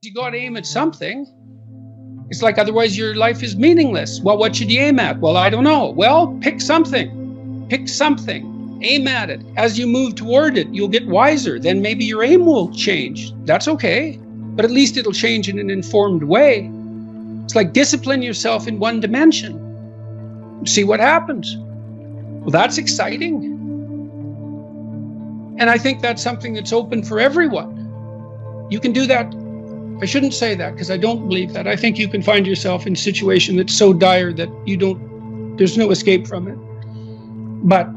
You got to aim at something. It's like, otherwise your life is meaningless. Well, what should you aim at? Well, I don't know. Well, pick something. Pick something. Aim at it. As you move toward it, you'll get wiser. Then maybe your aim will change. That's okay. But at least it'll change in an informed way. It's like discipline yourself in one dimension. See what happens. Well, that's exciting. And I think that's something that's open for everyone. You can do that. I shouldn't say that because I don't believe that. I think you can find yourself in a situation that's so dire that there's no escape from it. But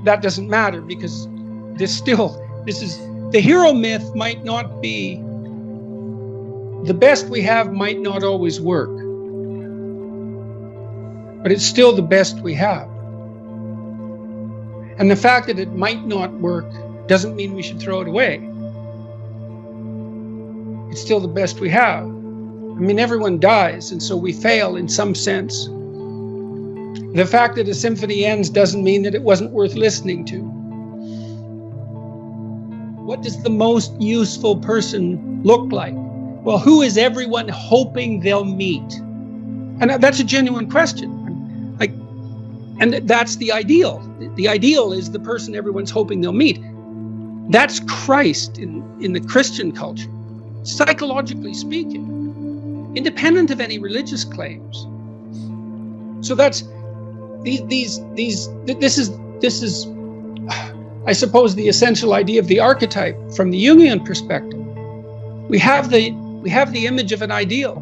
that doesn't matter because the hero myth might not be, the best we have might not always work. But it's still the best we have. And the fact that it might not work doesn't mean we should throw it away. It's still the best we have. I mean, everyone dies, and so we fail in some sense. The fact that a symphony ends doesn't mean that it wasn't worth listening to. What does the most useful person look like? Well, who is everyone hoping they'll meet? And that's a genuine question. And that's the ideal. The ideal is the person everyone's hoping they'll meet. That's Christ in the Christian culture. Psychologically speaking, independent of any religious claims. So that's this is I suppose the essential idea of the archetype from the Jungian perspective. We have the image of an ideal,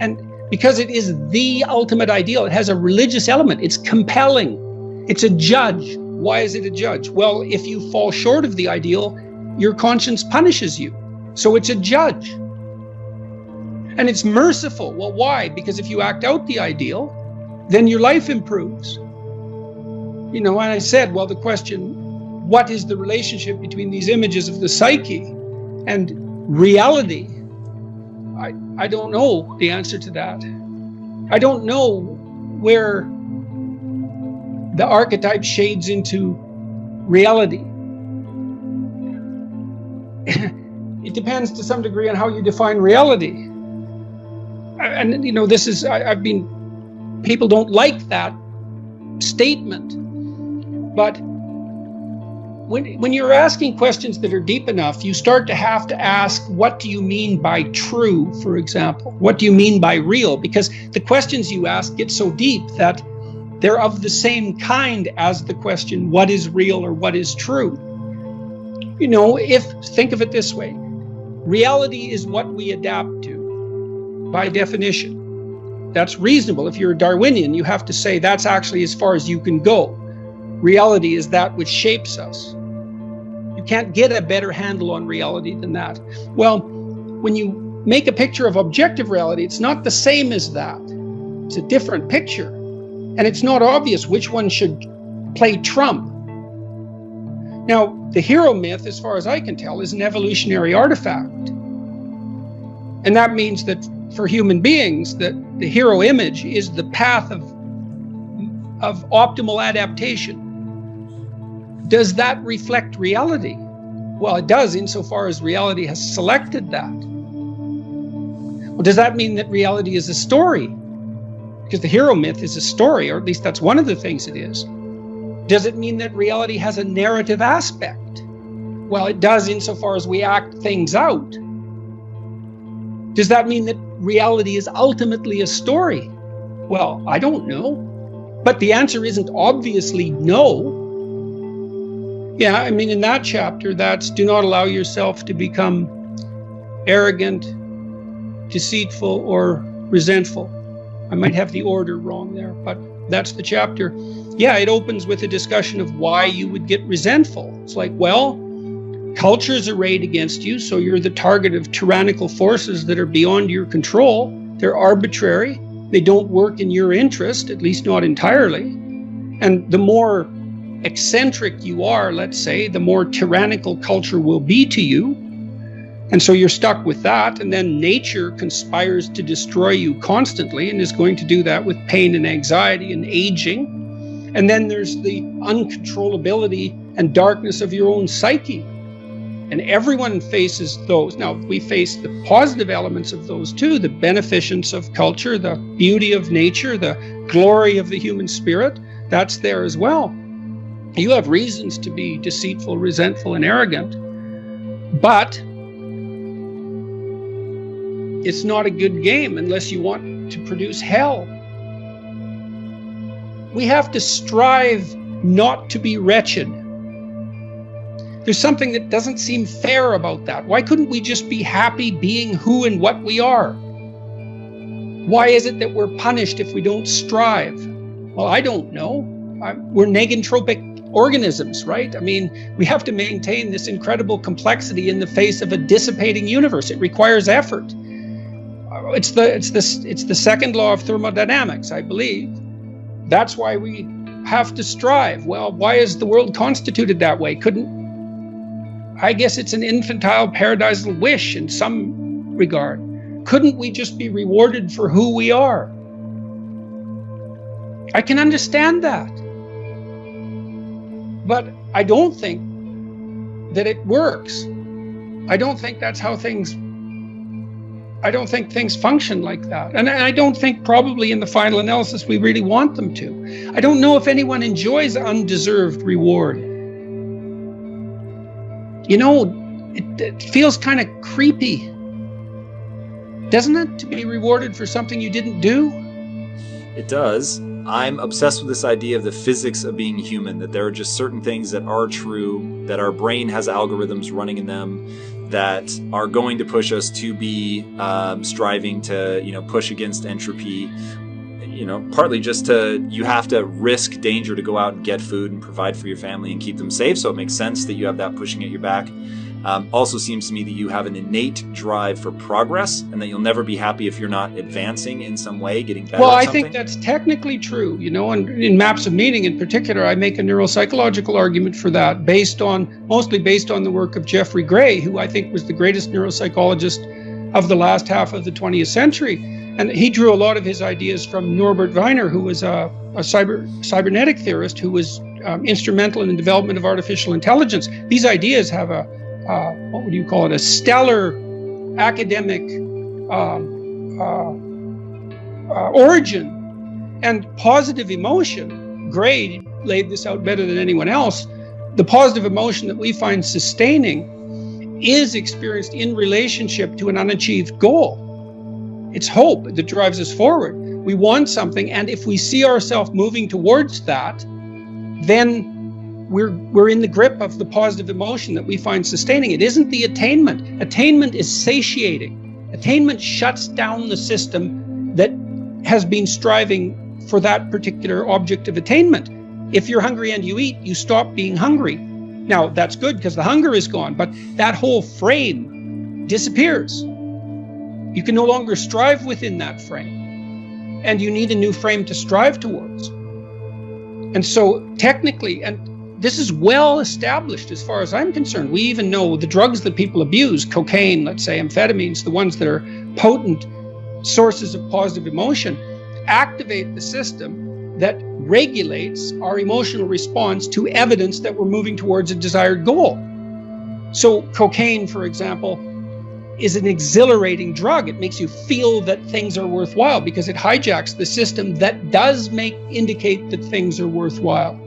and because it is the ultimate ideal, it has a religious element. It's compelling. It's a judge. Why is it a judge? Well, if you fall short of the ideal, your conscience punishes you. So it's a judge. And it's merciful. Well, why? Because if you act out the ideal, then your life improves. You know, and I said, well, the question, what is the relationship between these images of the psyche and reality? I don't know the answer to that. I don't know where the archetype shades into reality. It depends to some degree on how you define reality. And, you know, people don't like that statement. But when you're asking questions that are deep enough, you start to have to ask, what do you mean by true, for example? What do you mean by real? Because the questions you ask get so deep that they're of the same kind as the question, what is real or what is true? You know, think of it this way. Reality is what we adapt to, by definition. That's reasonable. If you're a Darwinian, you have to say that's actually as far as you can go. Reality is that which shapes us. You can't get a better handle on reality than that. Well, when you make a picture of objective reality, it's not the same as that. It's a different picture. And it's not obvious which one should play trump. Now, the hero myth, as far as I can tell, is an evolutionary artifact. And that means that for human beings, that the hero image is the path of optimal adaptation. Does that reflect reality? Well, it does, insofar as reality has selected that. Well, does that mean that reality is a story? Because the hero myth is a story, or at least that's one of the things it is. Does it mean that reality has a narrative aspect? Well, it does, insofar as we act things out. Does that mean that reality is ultimately a story? Well, I don't know. But the answer isn't obviously no. Yeah, I mean, in that chapter, that's do not allow yourself to become arrogant, deceitful, or resentful. I might have the order wrong there, but that's the chapter. Yeah, it opens with a discussion of why you would get resentful. It's like, well, culture is arrayed against you, so you're the target of tyrannical forces that are beyond your control. They're arbitrary. They don't work in your interest, at least not entirely. And the more eccentric you are, let's say, the more tyrannical culture will be to you. And so you're stuck with that. And then nature conspires to destroy you constantly and is going to do that with pain and anxiety and aging. And then there's the uncontrollability and darkness of your own psyche. And everyone faces those. Now, we face the positive elements of those too, the beneficence of culture, the beauty of nature, the glory of the human spirit. That's there as well. You have reasons to be deceitful, resentful, and arrogant, but it's not a good game unless you want to produce hell. We have to strive not to be wretched. There's something that doesn't seem fair about that. Why couldn't we just be happy being who and what we are? Why is it that we're punished if we don't strive? Well, I don't know. We're negentropic organisms, right? I mean, we have to maintain this incredible complexity in the face of a dissipating universe. It requires effort. It's the second law of thermodynamics, I believe. That's why we have to strive. Well, why is the world constituted that way? I guess it's an infantile paradisal wish in some regard. Couldn't we just be rewarded for who we are? I can understand that. But I don't think that it works. I don't think that's how things function like that. And I don't think probably in the final analysis we really want them to. I don't know if anyone enjoys undeserved reward. You know, it feels kind of creepy, doesn't it, to be rewarded for something you didn't do? It does. I'm obsessed with this idea of the physics of being human, that there are just certain things that are true, that our brain has algorithms running in them that are going to push us to be striving to, push against entropy. Partly just you have to risk danger to go out and get food and provide for your family and keep them safe. So it makes sense that you have that pushing at your back. Also seems to me that you have an innate drive for progress and that you'll never be happy if you're not advancing in some way, getting better Well, at I something. think that's technically true, and in Maps of Meaning in particular, I make a neuropsychological argument for that mostly based on the work of Jeffrey Gray, who I think was the greatest neuropsychologist of the last half of the 20th century. And he drew a lot of his ideas from Norbert Wiener, who was a cybernetic theorist who was instrumental in the development of artificial intelligence. These ideas have a stellar academic origin. And positive emotion, Gray laid this out better than anyone else, the positive emotion that we find sustaining is experienced in relationship to an unachieved goal. It's hope that drives us forward. We want something, and if we see ourselves moving towards that, then we're in the grip of the positive emotion that we find sustaining. It isn't the attainment. Attainment is satiating. Attainment shuts down the system that has been striving for that particular object of attainment. If you're hungry and you eat, you stop being hungry. Now, that's good because the hunger is gone, but that whole frame disappears. You can no longer strive within that frame, and you need a new frame to strive towards. And so technically, and this is well established as far as I'm concerned, we even know the drugs that people abuse, cocaine, let's say, amphetamines, the ones that are potent sources of positive emotion, activate the system that regulates our emotional response to evidence that we're moving towards a desired goal. So cocaine, for example, is an exhilarating drug. It makes you feel that things are worthwhile because it hijacks the system that does indicate that things are worthwhile.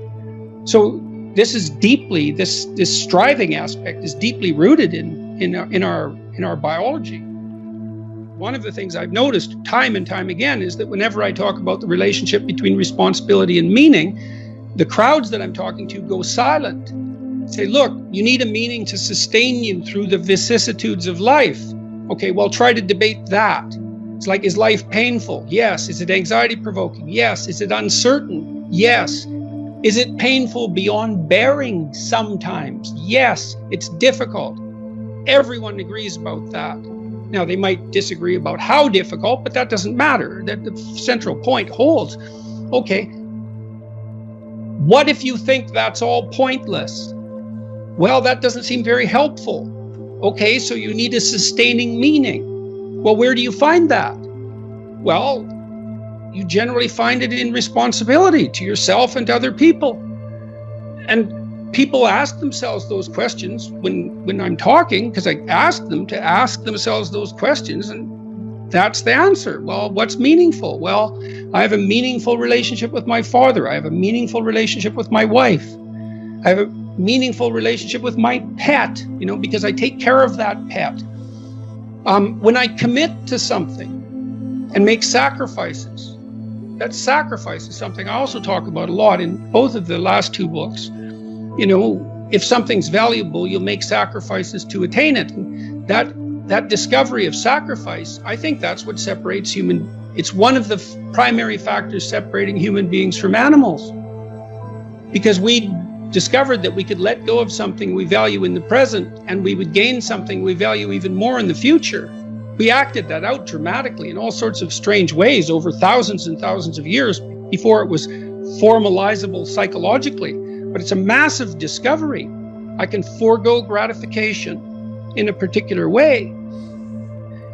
So this is deeply, this striving aspect is deeply rooted in our biology. One of the things I've noticed time and time again is that whenever I talk about the relationship between responsibility and meaning, the crowds that I'm talking to go silent. Say, look, you need a meaning to sustain you through the vicissitudes of life. Okay, well, try to debate that. It's like, is life painful? Yes. Is it anxiety provoking? Yes. Is it uncertain? Yes. Is it painful beyond bearing sometimes? Yes. It's difficult. Everyone agrees about that. Now, they might disagree about how difficult, but that doesn't matter. That the central point holds. Okay, what if you think that's all pointless? Well, that doesn't seem very helpful. Okay, so you need a sustaining meaning. Well, where do you find that? Well, you generally find it in responsibility to yourself and to other people. And people ask themselves those questions when I'm talking, because I ask them to ask themselves those questions, and that's the answer. Well, what's meaningful? Well, I have a meaningful relationship with my father. I have a meaningful relationship with my wife. I have a meaningful relationship with my pet, because I take care of that pet. When I commit to something and make sacrifices, that sacrifice is something I also talk about a lot in both of the last two books. If something's valuable, you'll make sacrifices to attain it. And that discovery of sacrifice, I think that's what separates it's one of the primary factors separating human beings from animals. Because we discovered that we could let go of something we value in the present, and we would gain something we value even more in the future. We acted that out dramatically in all sorts of strange ways over thousands and thousands of years before it was formalizable psychologically. But it's a massive discovery. I can forego gratification in a particular way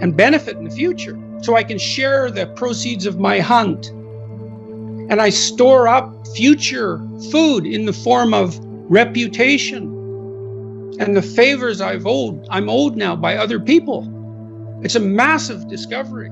and benefit in the future. So I can share the proceeds of my hunt, and I store up future food in the form of reputation and the favors I'm owed now by other people. It's a massive discovery.